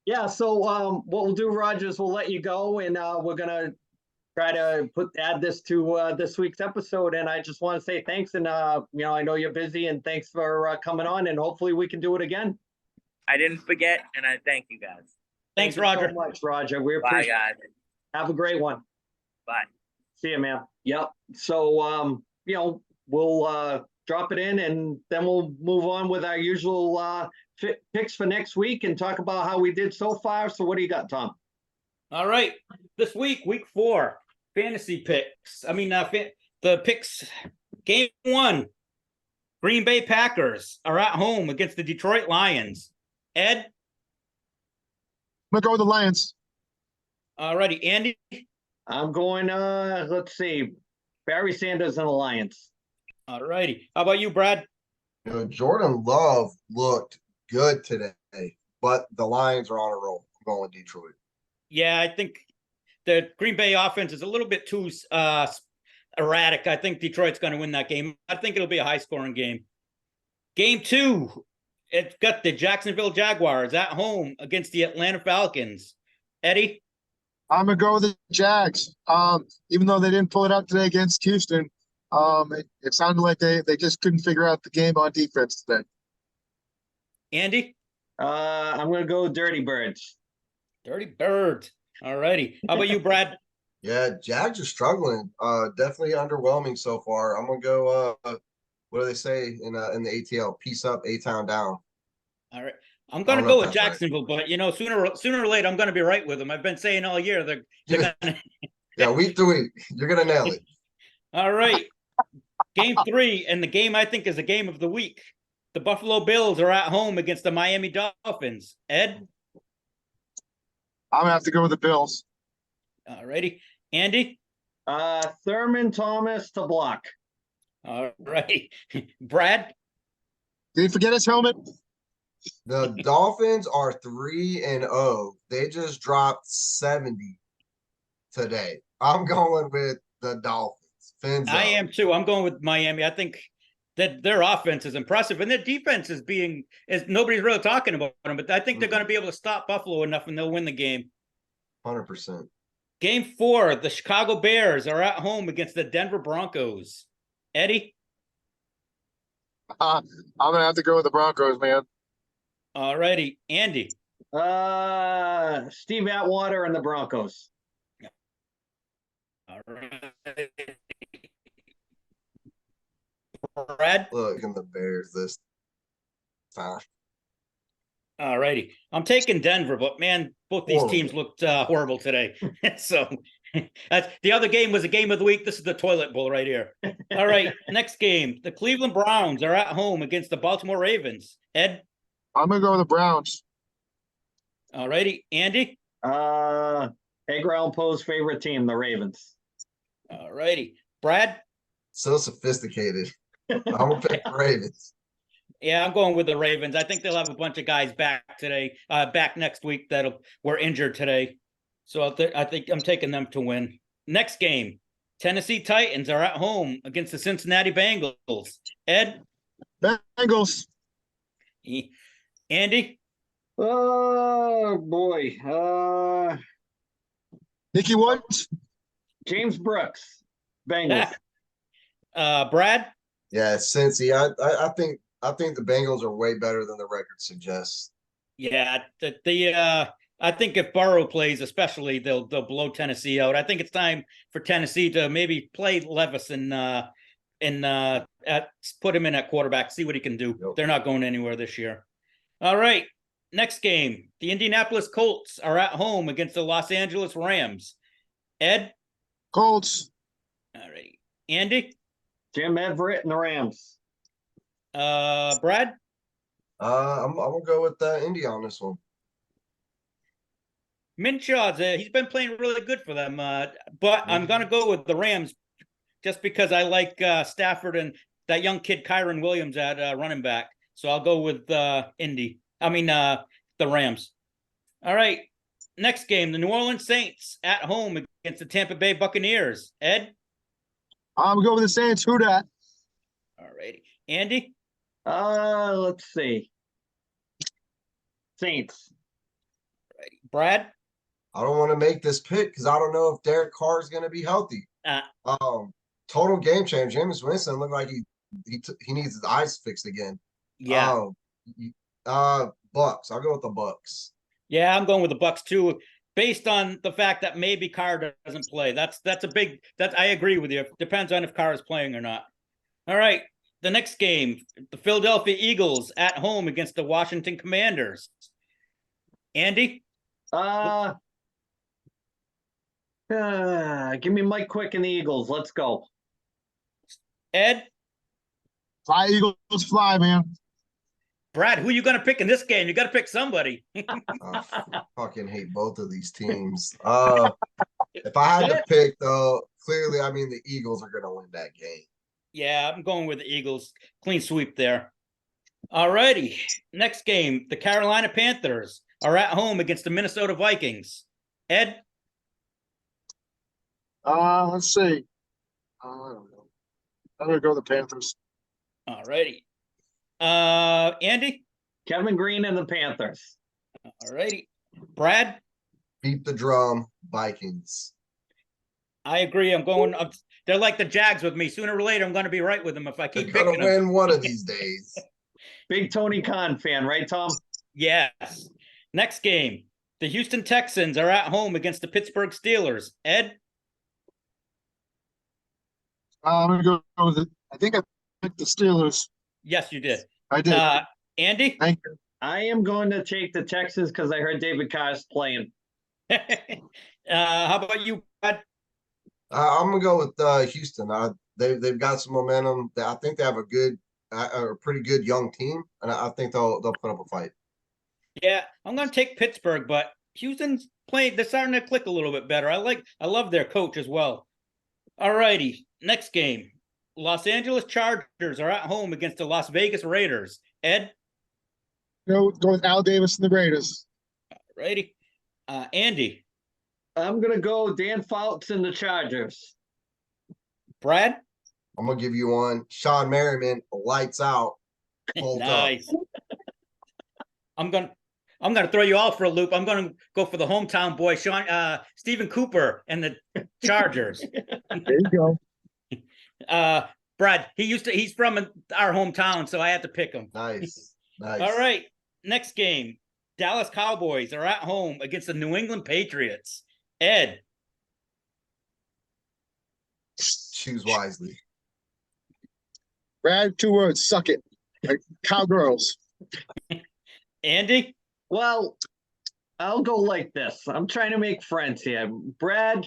[SPEAKER 1] Yeah. So what we'll do, Roger, is we'll let you go, and we're gonna try to add this to this week's episode. And I just want to say thanks, and I know you're busy, and thanks for coming on, and hopefully we can do it again.
[SPEAKER 5] I didn't forget, and I thank you guys.
[SPEAKER 4] Thanks,
[SPEAKER 1] Thank
[SPEAKER 4] Roger.
[SPEAKER 1] you so much, Roger. We
[SPEAKER 5] Bye,
[SPEAKER 1] appreciate
[SPEAKER 5] guys.
[SPEAKER 1] it. Have a great one.
[SPEAKER 5] Bye.
[SPEAKER 1] See you, man. Yep. So we'll drop it in, and then we'll move on with our usual picks for next week and talk about how we did so far. So what do you got, Tom?
[SPEAKER 4] All right. This week 4, fantasy picks. The picks. Game 1, Green Bay Packers are at home against the Detroit Lions. Ed?
[SPEAKER 2] I'm gonna go with the Lions.
[SPEAKER 4] All righty. Andy?
[SPEAKER 1] I'm going, let's see, Barry Sanders and Alliance.
[SPEAKER 4] All righty. How about you, Brad?
[SPEAKER 3] Jordan Love looked good today, but the Lions are on a roll. I'm going with Detroit.
[SPEAKER 4] Yeah, I think the Green Bay offense is a little bit too erratic. I think Detroit's going to win that game. I think it'll be a high-scoring game. Game 2, it's got the Jacksonville Jaguars at home against the Atlanta Falcons. Eddie?
[SPEAKER 2] I'm gonna go with the Jags. Even though they didn't pull it out today against Houston, it sounded like they just couldn't figure out the game on defense today.
[SPEAKER 4] Andy?
[SPEAKER 1] I'm going to go Dirty Birds.
[SPEAKER 4] Dirty Birds. All righty. How about you, Brad?
[SPEAKER 3] Yeah, Jags are struggling. Definitely underwhelming so far. I'm gonna go. What do they say in the ATL? Peace up, A-Town down.
[SPEAKER 4] All right. I'm going to go with Jacksonville, right. But sooner or later, I'm going to be right with them. I've been saying all year they're going to.
[SPEAKER 3] Yeah, week to week, you're going to nail it.
[SPEAKER 4] All right. Game 3, and the game I think is the game of the week. The Buffalo Bills are at home against the Miami Dolphins. Ed?
[SPEAKER 2] I'm gonna have to go with the Bills.
[SPEAKER 4] All righty. Andy?
[SPEAKER 1] Thurman Thomas to block.
[SPEAKER 4] All right. Brad?
[SPEAKER 2] Did he forget his helmet?
[SPEAKER 3] The Dolphins are 3-0. They just dropped 70 today. I'm going with the Dolphins. Fins
[SPEAKER 4] I
[SPEAKER 3] up.
[SPEAKER 4] am too. I'm going with Miami. I think that their offense is impressive, and their defense is nobody's really talking about them. But I think they're going to be able to stop Buffalo enough, and they'll win the game.
[SPEAKER 3] 100%.
[SPEAKER 4] Game 4, the Chicago Bears are at home against the Denver Broncos. Eddie?
[SPEAKER 2] I'm gonna have to go with the Broncos, man.
[SPEAKER 4] All righty. Andy?
[SPEAKER 1] Steve Atwater and the Broncos.
[SPEAKER 4] All right. Brad?
[SPEAKER 3] Look, in the Bears this time.
[SPEAKER 4] All righty. I'm taking Denver, but man, both these
[SPEAKER 3] Horrible.
[SPEAKER 4] teams looked horrible today. So the other game was a game of the week. This is the toilet bowl right here. All right. Next game. The Cleveland Browns are at home against the Baltimore Ravens. Ed?
[SPEAKER 2] I'm gonna go with the Browns.
[SPEAKER 4] All righty. Andy?
[SPEAKER 1] Edgar Allan Poe's favorite team, the Ravens.
[SPEAKER 4] All righty. Brad?
[SPEAKER 3] So sophisticated. I'm gonna pick the Ravens.
[SPEAKER 4] Yeah, I'm going with the Ravens. I think they'll have a bunch of guys back today, back next week that were injured today. So I think I'm taking them to win. Next game, Tennessee Titans are at home against the Cincinnati Bengals. Ed?
[SPEAKER 2] Bengals.
[SPEAKER 4] Andy?
[SPEAKER 1] Oh boy.
[SPEAKER 2] Nicky Woods.
[SPEAKER 1] James Brooks, Bengals.
[SPEAKER 4] Brad?
[SPEAKER 3] Yeah, Cincy. I think the Bengals are way better than the record suggests.
[SPEAKER 4] Yeah, I think if Burrow plays, especially, they'll blow Tennessee out. I think it's time for Tennessee to maybe play Levis and put him in at quarterback, see what he can do.
[SPEAKER 3] Yep.
[SPEAKER 4] They're not going anywhere this year. All right, next game, the Indianapolis Colts are at home against the Los Angeles Rams. Ed?
[SPEAKER 2] Colts.
[SPEAKER 4] All right, Andy?
[SPEAKER 1] Jim Everett and the Rams.
[SPEAKER 4] Brad?
[SPEAKER 3] I'm gonna go with Indy on this one.
[SPEAKER 4] Minshaw's he's been playing really good for them, but I'm gonna go with the Rams just because I like Stafford and that young kid Kyron Williams at running back. So I'll go with the Rams. All right, next game, the New Orleans Saints at home against the Tampa Bay Buccaneers. Ed?
[SPEAKER 2] I'm gonna go with the Saints. Who dat?
[SPEAKER 4] All righty, Andy?
[SPEAKER 1] Let's see. Saints.
[SPEAKER 4] Brad?
[SPEAKER 3] I don't want to make this pick because I don't know if Derek Carr is going to be healthy. Total game change. Jameis Winston looked like he needs his eyes fixed again.
[SPEAKER 4] Yeah.
[SPEAKER 3] Bucks. I'll go with the Bucks.
[SPEAKER 4] Yeah, I'm going with the Bucks too, based on the fact that maybe Carr doesn't play. That's I agree with you. It depends on if Carr is playing or not. All right. The next game, the Philadelphia Eagles at home against the Washington Commanders. Andy?
[SPEAKER 1] Give me Mike Quick and the Eagles. Let's go.
[SPEAKER 4] Ed?
[SPEAKER 2] Fly Eagles, fly, man.
[SPEAKER 4] Brad, who are you going to pick in this game? You got to pick somebody.
[SPEAKER 3] I fucking hate both of these teams. If I had to pick, though, clearly, I mean, the Eagles are going to win that game.
[SPEAKER 4] Yeah, I'm going with the Eagles. Clean sweep there. All righty. Next game, the Carolina Panthers are at home against the Minnesota Vikings. Ed?
[SPEAKER 2] Let's see. I don't know. I'm gonna go with the Panthers.
[SPEAKER 4] All righty. Andy?
[SPEAKER 1] Kevin Green and the Panthers.
[SPEAKER 4] All righty. Brad?
[SPEAKER 3] Beat the drum, Vikings.
[SPEAKER 4] I agree. They're like the Jags with me. Sooner or later, I'm going to be right with them if I keep
[SPEAKER 3] They're
[SPEAKER 4] picking
[SPEAKER 3] gonna
[SPEAKER 4] them.
[SPEAKER 3] win one of these days.
[SPEAKER 1] Big Tony Khan fan, right, Tom?
[SPEAKER 4] Yes. Next game, the Houston Texans are at home against the Pittsburgh Steelers. Ed?
[SPEAKER 2] I'm gonna go with it. I think I picked the Steelers.
[SPEAKER 4] Yes, you did.
[SPEAKER 2] I did.
[SPEAKER 4] Andy?
[SPEAKER 2] Thank you.
[SPEAKER 1] I am going to take the Texans because I heard David Carr's playing.
[SPEAKER 4] How about you, Brad?
[SPEAKER 3] I'm gonna go with Houston. They've got some momentum. I think they have a pretty good young team, and I think they'll put up a fight.
[SPEAKER 4] Yeah, I'm going to take Pittsburgh, but Houston's playing. They're starting to click a little bit better. I love their coach as well. All righty, next game, Los Angeles Chargers are at home against the Las Vegas Raiders. Ed?
[SPEAKER 2] Go with Al Davis and the Raiders.
[SPEAKER 4] All righty. Andy?
[SPEAKER 1] I'm going to go Dan Fouts and the Chargers.
[SPEAKER 4] Brad?
[SPEAKER 3] I'm gonna give you one. Sean Merriman, lights out. Hold
[SPEAKER 4] Nice. I'm gonna throw you all for a loop. I'm gonna go for the hometown boy, Stephen Cooper and the Chargers.
[SPEAKER 2] There you go.
[SPEAKER 4] Brad, he's from our hometown, so I had to pick him.
[SPEAKER 3] Nice. Nice.
[SPEAKER 4] All right. Next game. Dallas Cowboys are at home against the New England Patriots. Ed?
[SPEAKER 3] Choose wisely.
[SPEAKER 2] Brad, 2 words, suck it. Like cowgirls.
[SPEAKER 4] Andy?
[SPEAKER 1] Well, I'll go like this. I'm trying to make friends here. Brad,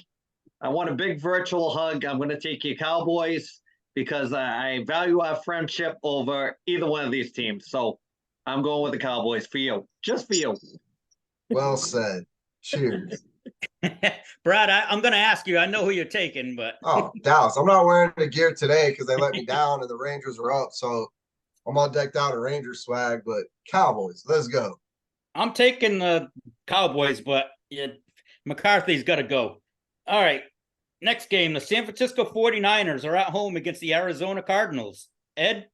[SPEAKER 1] I want a big virtual hug. I'm going to take you Cowboys because I value our friendship over either one of these teams. So I'm going with the Cowboys for you, just for you.
[SPEAKER 3] Well said. Cheers.
[SPEAKER 4] Brad, I'm going to ask you. I know who you're taking, but
[SPEAKER 3] Oh, Dallas. I'm not wearing the gear today because they let me down and the Rangers are up. So I'm all decked out in Rangers swag, but Cowboys, let's go.
[SPEAKER 4] I'm taking the Cowboys, but McCarthy's got to go. All right. Next game, the San Francisco 49ers are at home against the Arizona Cardinals. Ed?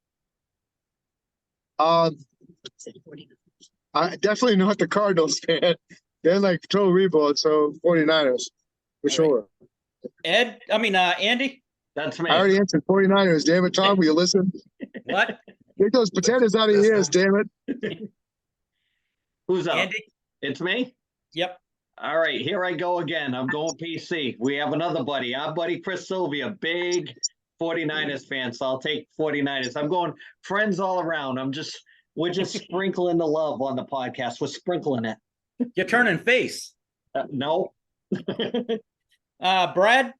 [SPEAKER 2] I definitely not the Cardinals fan. They're like total rebuild, so 49ers for sure.
[SPEAKER 4] Andy?
[SPEAKER 1] That's me.
[SPEAKER 2] I already answered 49ers. Damn it, Tom, will you listen?
[SPEAKER 4] What?
[SPEAKER 2] Get those potatoes out of your ears, damn it.
[SPEAKER 1] Who's up?
[SPEAKER 4] Andy?
[SPEAKER 1] It's me?
[SPEAKER 4] Yep.
[SPEAKER 1] All right, here I go again. I'm going PC. We have another buddy, our buddy Chris Sylvia, big 49ers fan. So I'll take 49ers. I'm going friends all around. We're just sprinkling the love on the podcast. We're sprinkling it.
[SPEAKER 4] You're turning face.
[SPEAKER 1] No.
[SPEAKER 4] Brad?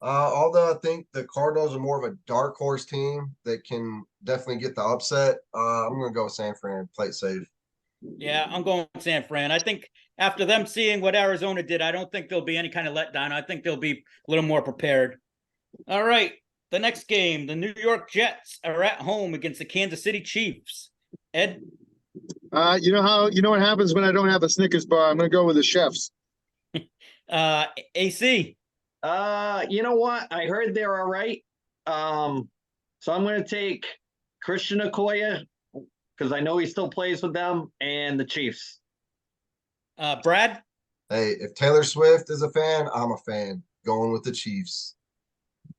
[SPEAKER 3] Although I think the Cardinals are more of a dark horse team that can definitely get the upset, I'm going to go with San Fran, play it safe.
[SPEAKER 4] Yeah, I'm going with San Fran. I think after them seeing what Arizona did, I don't think there'll be any kind of letdown. I think they'll be a little more prepared. All right, the next game, the New York Jets are at home against the Kansas City Chiefs. Ed?
[SPEAKER 2] You know what happens when I don't have a Snickers bar? I'm going to go with the chefs.
[SPEAKER 4] AC?
[SPEAKER 1] You know what? I heard they're all right. So I'm going to take Christian Okoye because I know he still plays with them and the Chiefs.
[SPEAKER 4] Brad?
[SPEAKER 3] Hey, if Taylor Swift is a fan, I'm a fan. Going with the Chiefs.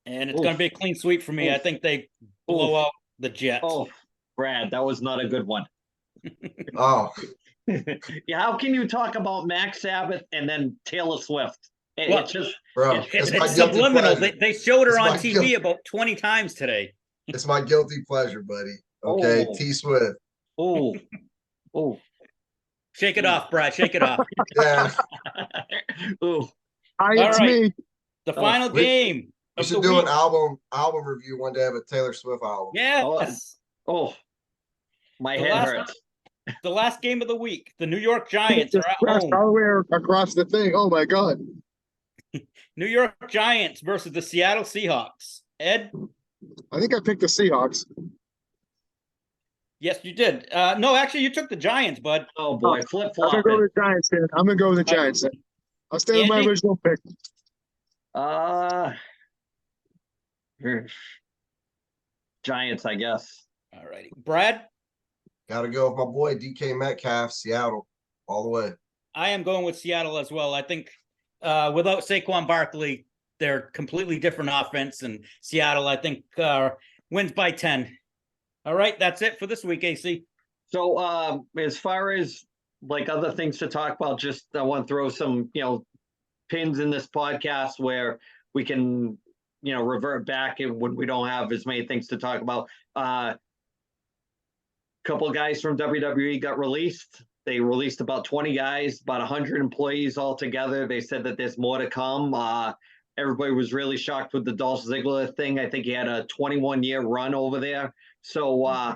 [SPEAKER 4] And it's going to be a clean sweep for me.
[SPEAKER 1] Oof.
[SPEAKER 4] I think they blow out the Jets.
[SPEAKER 1] Oh, Brad, that was not a good one.
[SPEAKER 3] Oh,
[SPEAKER 1] Yeah, how can you talk about Max Sabbath and then Taylor Swift?
[SPEAKER 4] Well,
[SPEAKER 1] It's just
[SPEAKER 3] bro,
[SPEAKER 4] It's
[SPEAKER 3] my guilty
[SPEAKER 4] subliminal.
[SPEAKER 3] pleasure.
[SPEAKER 4] They showed her
[SPEAKER 3] It's
[SPEAKER 4] on
[SPEAKER 3] my
[SPEAKER 4] TV about 20 times today.
[SPEAKER 3] It's my guilty pleasure, buddy. Okay,
[SPEAKER 1] Oh.
[SPEAKER 3] T Swift.
[SPEAKER 1] oh.
[SPEAKER 4] Shake it off, Brad. Shake it off.
[SPEAKER 3] Yeah,
[SPEAKER 1] Ooh.
[SPEAKER 2] Hi,
[SPEAKER 4] All
[SPEAKER 2] it's
[SPEAKER 4] right.
[SPEAKER 2] me.
[SPEAKER 4] The final
[SPEAKER 3] we-
[SPEAKER 4] game
[SPEAKER 3] we
[SPEAKER 4] of the
[SPEAKER 3] should do
[SPEAKER 4] week.
[SPEAKER 3] an album review one day of a Taylor Swift album.
[SPEAKER 4] Yes.
[SPEAKER 1] Oh, my
[SPEAKER 4] The
[SPEAKER 1] head
[SPEAKER 4] last-
[SPEAKER 1] hurts.
[SPEAKER 4] The last game of the week. The New York Giants
[SPEAKER 2] Just
[SPEAKER 4] are at
[SPEAKER 2] crashed
[SPEAKER 4] home.
[SPEAKER 2] all the way across the thing. Oh my God.
[SPEAKER 4] New York Giants versus the Seattle Seahawks. Ed?
[SPEAKER 2] I think I picked the Seahawks.
[SPEAKER 4] Yes, you did. No, actually, you took the Giants, bud.
[SPEAKER 1] Oh boy, flip
[SPEAKER 2] I'm gonna go
[SPEAKER 1] flopping.
[SPEAKER 2] with the Giants. Then. I'm gonna go with the Giants. Then. I'll stay with my
[SPEAKER 4] Andy?
[SPEAKER 2] original pick.
[SPEAKER 1] Giants, I guess.
[SPEAKER 4] All righty. Brad?
[SPEAKER 3] Gotta go with my boy DK Metcalf, Seattle, all the way.
[SPEAKER 4] I am going with Seattle as well. I think without Saquon Barkley, they're completely different offense. And Seattle, I think, wins by 10. All right, that's it for this week, AC.
[SPEAKER 1] So as far as like other things to talk about, just I want to throw some, pins in this podcast where we can, revert back and when we don't have as many things to talk about. Couple of guys from WWE got released. They released about 20 guys, about 100 employees altogether. They said that there's more to come. Everybody was really shocked with the Dolph Ziggler thing. I think he had a 21-year run over there. So,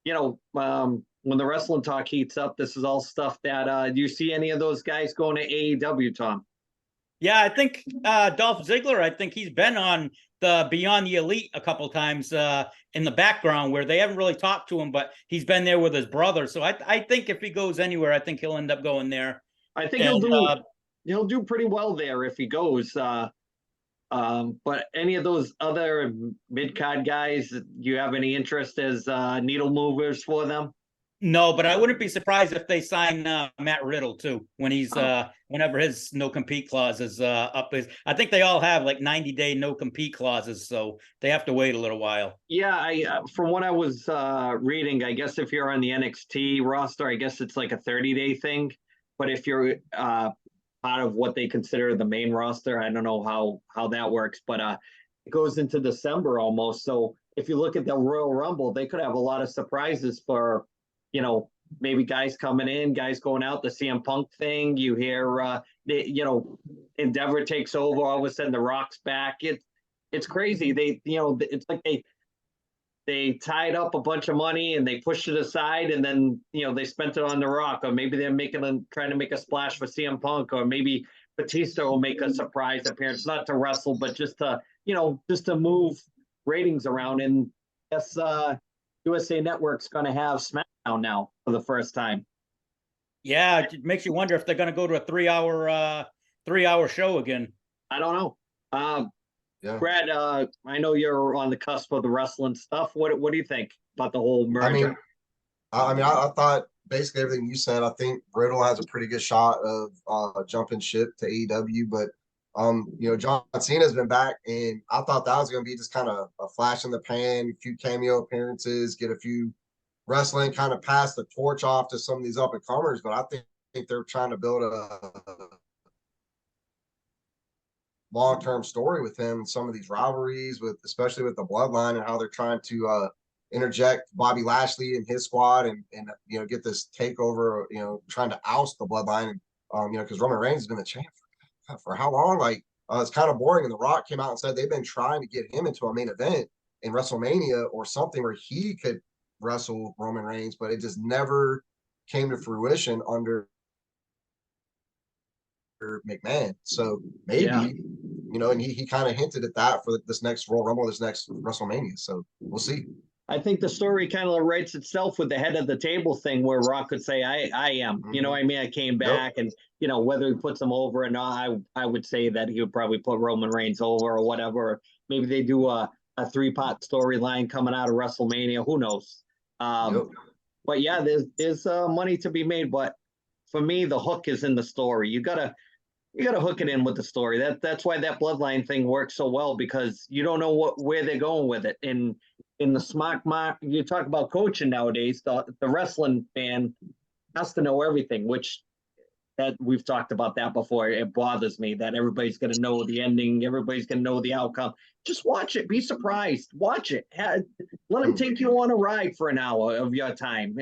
[SPEAKER 1] when the wrestling talk heats up, this is all stuff that do you see any of those guys going to AEW, Tom?
[SPEAKER 4] Yeah, I think Dolph Ziggler, I think he's been on the Beyond the Elite a couple times in the background where they haven't really talked to him, but he's been there with his brother. So I think if he goes anywhere, I think he'll end up going there.
[SPEAKER 1] I think he'll do pretty well there if he goes. But any of those other mid-card guys, do you have any interest as needle movers for them?
[SPEAKER 4] No, but I wouldn't be surprised if they sign Matt Riddle too when he's whenever his no compete clause is up. I think they all have like 90-day no compete clauses, so they have to wait a little while.
[SPEAKER 1] Yeah, from what I was reading, I guess if you're on the NXT roster, I guess it's like a 30-day thing. But if you're part of what they consider the main roster, I don't know how that works, but it goes into December almost. So if you look at the Royal Rumble, they could have a lot of surprises for, maybe guys coming in, guys going out. The CM Punk thing, you hear, Endeavor takes over. All of a sudden, The Rock's back. It's crazy. It's like they tied up a bunch of money and they pushed it aside, and then they spent it on The Rock, or maybe they're trying to make a splash for CM Punk, or maybe Batista will make a surprise appearance, not to wrestle, but just to move ratings around. And yes, USA Network's going to have SmackDown now for the first time.
[SPEAKER 4] Yeah, it makes you wonder if they're going to go to a 3-hour show again. I don't know.
[SPEAKER 3] Yeah.
[SPEAKER 1] Brad, I know you're on the cusp of the wrestling stuff. What do you think about the whole merger?
[SPEAKER 3] I thought basically everything you said. I think Riddle has a pretty good shot of jumping ship to AEW, but John Cena's been back, and I thought that was going to be just kind of a flash in the pan, a few cameo appearances, get a few wrestling, kind of pass the torch off to some of these up and comers. But I think they're trying to build a long-term story with him and some of these rivalries, especially with the bloodline, and how they're trying to interject Bobby Lashley and his squad and get this takeover, trying to oust the bloodline, because Roman Reigns has been the champ for how long? Like, it's kind of boring. And The Rock came out and said they've been trying to get him into a main event in WrestleMania or something where he could wrestle Roman Reigns, but it just never came to fruition under McMahon. So maybe, and he kind of hinted at that for this next Royal Rumble, this next WrestleMania. So we'll see.
[SPEAKER 1] I think the story kind of writes itself with the head of the table thing, where Rock could say, I am, I came back. Yep. And, whether he puts him over or not, I would say that he would probably put Roman Reigns over or whatever. Maybe they do a 3-part storyline coming out of WrestleMania. Who knows?
[SPEAKER 3] Yep.
[SPEAKER 1] But yeah, there's money to be made. But for me, the hook is in the story. You gotta hook it in with the story. That's why that bloodline thing works so well, because you don't know where they're going with it. And in the smart you talk about coaching nowadays, the wrestling fan has to know everything, which that we've talked about that before. It bothers me that everybody's going to know the ending. Everybody's going to know the outcome. Just watch it. Be surprised. Watch it. Let them take you on a ride for an hour of your time.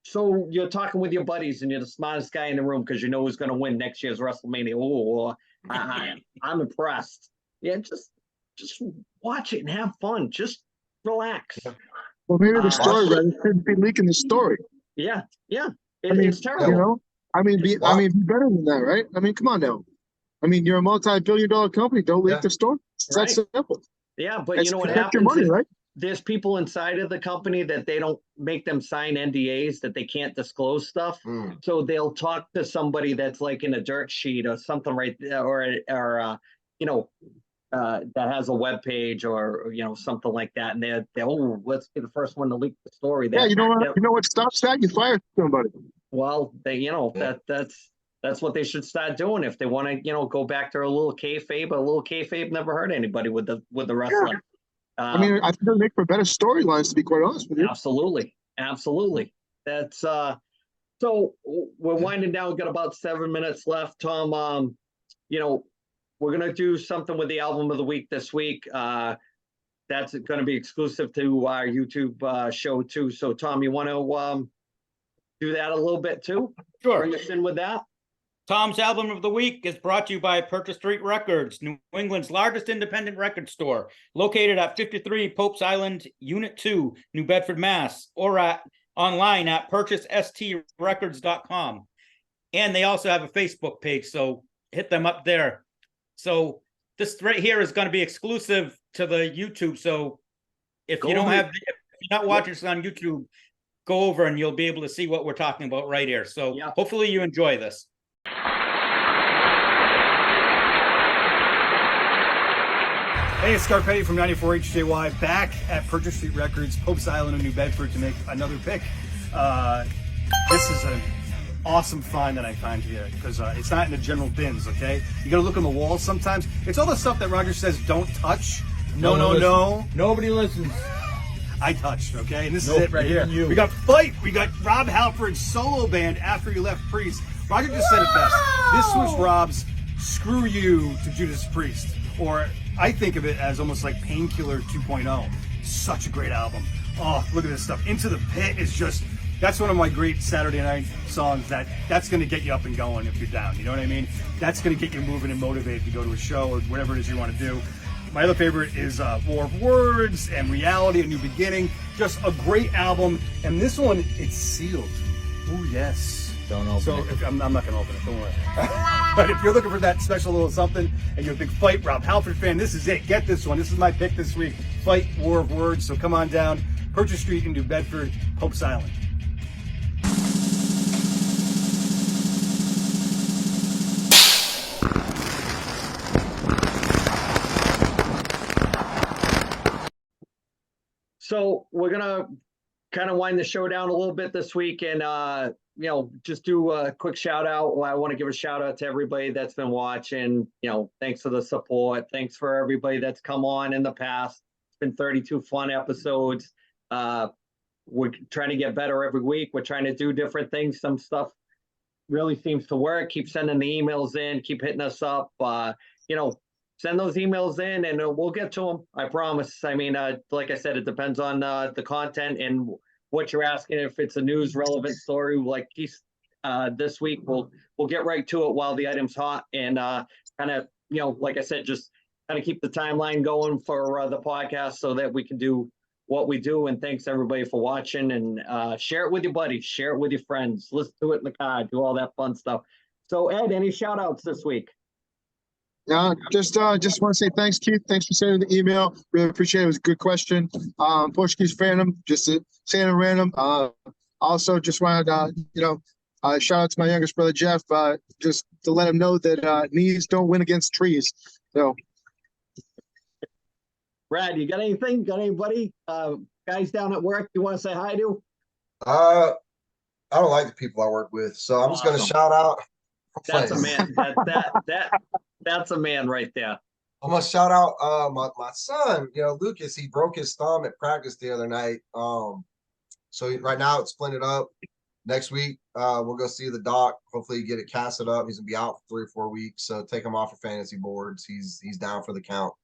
[SPEAKER 1] So you're talking with your buddies and you're the smartest guy in the room because you know who's going to win next year's WrestleMania. Oh, I'm impressed. Yeah, just watch it and have fun. Just relax.
[SPEAKER 2] Well, maybe the story shouldn't be leaking the story.
[SPEAKER 1] Yeah. It's terrible.
[SPEAKER 2] Be better than that, right? Come on now. You're a multi-billion-dollar company. Don't leak the story. It's that simple.
[SPEAKER 1] Yeah, but what happens
[SPEAKER 2] your money, right?
[SPEAKER 1] There's people inside of the company that they don't make them sign NDAs, that they can't disclose stuff. So they'll talk to somebody that's like in a dirt sheet or something, right? Or that has a web page or something like that, and they're let's be the first one to leak the story.
[SPEAKER 2] You know what stops that? You fire somebody.
[SPEAKER 1] Well, that's what they should start doing if they want to go back to a little kayfabe. A little kayfabe never hurt anybody with the wrestling.
[SPEAKER 2] I think they make for better storylines, to be quite honest with you.
[SPEAKER 1] Absolutely. That's so we're winding down. We've got about 7 minutes left. Tom, we're gonna do something with the album of the week this week. That's going to be exclusive to our YouTube show too. So Tom, you want to do that a little bit too?
[SPEAKER 4] Sure.
[SPEAKER 1] Bring us in with that.
[SPEAKER 4] Tom's album of the week is brought to you by Purchase Street Records, New England's largest independent record store, located at 53 Pope's Island, Unit 2, New Bedford, Mass, or online at purchasestrerecords.com. And they also have a Facebook page, so hit them up there. So this right here is going to be exclusive to the YouTube. So if you're not watching this on YouTube, go over and you'll be able to see what we're talking about right here. So hopefully you enjoy this.
[SPEAKER 6] Hey, it's Scarpetti from 94 HJY back at Purchase Street Records, Pope's Island in New Bedford to make another pick. This is an awesome find that I found here because it's not in the general bins, okay? You gotta look on the walls sometimes. It's all the stuff that Roger says don't touch. No.
[SPEAKER 7] Nobody listens.
[SPEAKER 6] I touched, okay? And this is it right here. We got Fight. We got Rob Halford's solo band after he left Priest. Roger just said it best. This was Rob's Screw You to Judas Priest. Or I think of it as almost like Painkiller 2.0. Such a great album. Oh, look at this stuff. Into the Pit is just, that's one of my great Saturday night songs that's going to get you up and going if you're down. You know what I mean? That's going to get you moving and motivated to go to a show or whatever it is you want to do. My other favorite is War of Words and Reality, A New Beginning. Just a great album. And this one, it's sealed. Oh, yes.
[SPEAKER 7] Don't open
[SPEAKER 6] So
[SPEAKER 7] it.
[SPEAKER 6] if, I'm not going to open it, don't worry. But if you're looking for that special little something and you're a big Fight Rob Halford fan, this is it. Get this one. This is my pick this week. Fight War of Words. So come on down. Purchase Street in New Bedford, Pope's Island.
[SPEAKER 1] So we're gonna kind of wind the show down a little bit this week and just do a quick shout out. I want to give a shout out to everybody that's been watching. Thanks for the support. Thanks for everybody that's come on in the past. It's been 32 fun episodes. We're trying to get better every week. We're trying to do different things. Some stuff really seems to work. Keep sending the emails in, keep hitting us up. Send those emails in and we'll get to them. I promise. I mean, like I said, it depends on the content and what you're asking. If it's a news relevant story like this week, we'll get right to it while the item's hot and kind of, like I said, just kind of keep the timeline going for the podcast so that we can do what we do. And thanks everybody for watching and share it with your buddies, share it with your friends, listen to it in the car, do all that fun stuff. So Ed, any shout outs this week?
[SPEAKER 2] Just want to say thanks, Keith. Thanks for sending the email. Really appreciate it. It was a good question. Portuguese fandom, just saying it random. Also, just wanted shout out to my youngest brother Jeff. Just to let him know that knees don't win against trees. So,
[SPEAKER 1] Brad, you got anything? Got anybody? Guys down at work you want to say hi to?
[SPEAKER 3] I don't like the people I work with, so I'm just gonna
[SPEAKER 1] Awesome.
[SPEAKER 3] shout out.
[SPEAKER 1] That's a man. That's a man right there.
[SPEAKER 3] I'm gonna shout out my son, Lucas. He broke his thumb at practice the other night. Right now it's splinted up. Next week, we'll go see the doc. Hopefully get it casted up. He's gonna be out for 3 or 4 weeks. So take him off your fantasy boards. He's down for the count.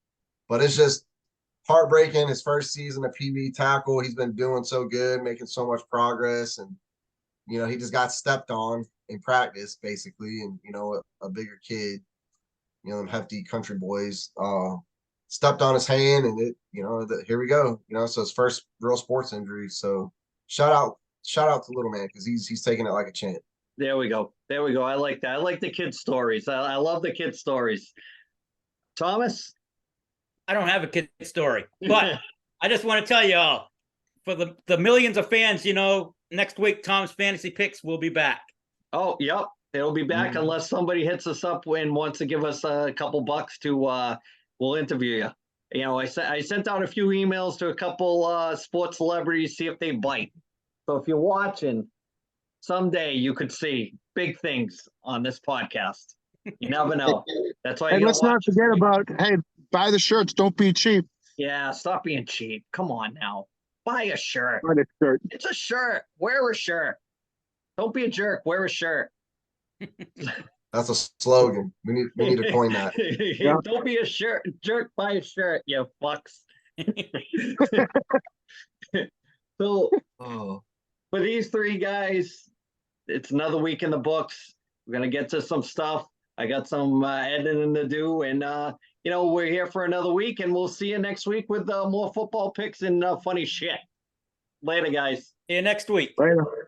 [SPEAKER 3] But it's just heartbreaking. His first season of PB tackle. He's been doing so good, making so much progress, and he just got stepped on in practice, basically, and a bigger kid, them hefty country boys, stepped on his hand, and here we go. So his first real sports injury. So shout out to little man because he's taking it like a champ.
[SPEAKER 1] There we go. I like that. I like the kid stories. I love the kid stories. Thomas?
[SPEAKER 4] I don't have a kid story, but I just want to tell you all, for the millions of fans, next week Tom's Fantasy Picks will be back.
[SPEAKER 1] Oh, yep. It'll be back unless somebody hits us up and wants to give us a couple bucks to we'll interview you. I sent out a few emails to a couple sports celebrities, see if they bite. So if you're watching, someday you could see big things on this podcast. You never know. That's why.
[SPEAKER 2] and let's not forget about buy the shirts. Don't be cheap.
[SPEAKER 1] Yeah, stop being cheap. Come on now, buy a shirt.
[SPEAKER 2] Buy the shirt.
[SPEAKER 1] It's a shirt. Wear a shirt. Don't be a jerk. Wear a shirt.
[SPEAKER 3] That's a slogan. We need to coin that.
[SPEAKER 1] Don't be a jerk. Buy a shirt, you fucks. So for these 3 guys, it's another week in the books. We're gonna get to some stuff. I got some editing to do, and we're here for another week, and we'll see you next week with more football picks and funny shit. Later, guys.
[SPEAKER 4] See you next week.
[SPEAKER 2] Later.